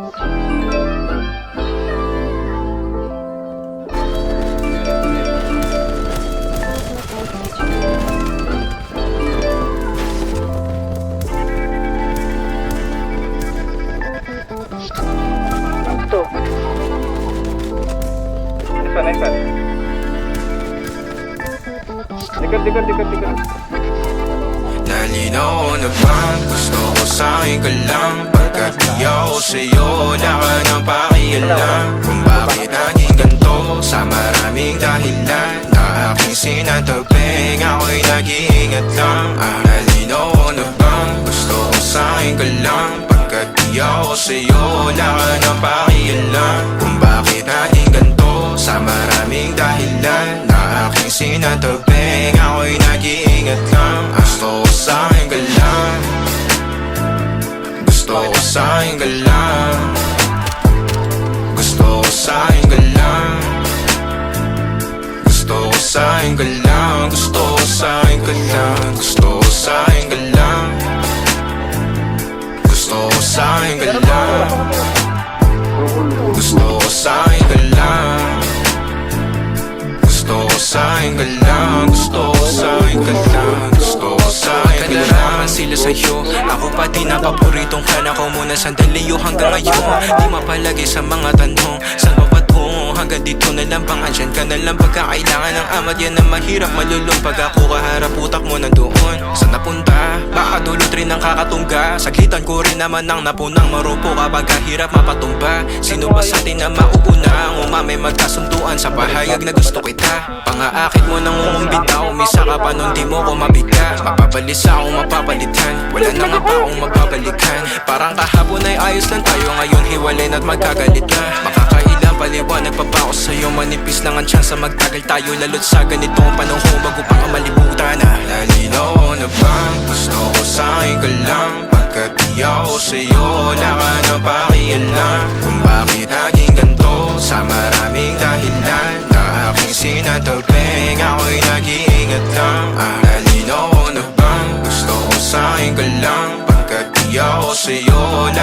Ito. Nice one. Likod. Nalinaw na bang gusto ko sa'kin ka lang? Pagkat di ako sa'yo, wala ka nang pakialam. Kung bakit naging ganito sa maraming dahilan na aking sinatabing, ako'y nag-iingat lang. Nalinaw na bang gusto ko sa'kin ka lang? Pagkat di ako sa'yo, wala ka nang pakialam. Kung bakit naging ganito sa maraming dahilan na aking sinatabing, ako'y nag-iingat lang. Gusto ko sa'kin ka lang. Gusto ko sa'kin ka lang. Gusto ko sa'kin ka lang. Gusto ko sa'kin ka lang. Gusto ko sa'kin ka lang. Gusto ko sa'kin ka lang. Gusto ko sa'kin ka lang. Gusto ko sa'kin ka lang. Gusto ko sa'kin ka lang. Gusto ko sa'kin ka lang. Gusto ko sa'kin ka lang. Sila sa'yo, ako pa din ang paboritong ka na ko muna sandali yo hanggang ngayon. Di mapalagi sa mga tanong, saan ba patungo? Hanggang dito na lang bang andyan ka na lang pagkakailangan ng amat? Yan ang mahirap malulong pag ako kaharap utak mo nandoon. Saan napunta? Baka dulot rin ang kakatungga. Saglitan ko rin naman ang napunang marupo kapag kahirap mapatumba. Sino ba sa atin na mauuna ang umamay magkasunduan sa pahayag na gusto kita? Pangaakit mo nang umumbita, umisa ka pa nun di mo ko mabigla. Mapapalis akong mapapalitan, wala na nga ba akong magbabalikan? Parang kahapon ay ayos lang tayo, ngayon hiwalay na't magkagalit na. Makakailang paliwanag pa ba ako sa'yo? Manipis lang ang tsansa magtagal tayo, lalo't sa ganitong panahon bago pa ka malibutan na. Nalinaw na bang gusto ko sa'kin ka lang? Pagkat di ako sa'yo, wala ka nang pakialam. Kung bakit naging ganito sa maraming dahilan na aking sinatabing, ako'y nag-iingat lang. Nalinaw na bang gusto ko sa'kin ka lang? Pagkat di ako sa'yo, wala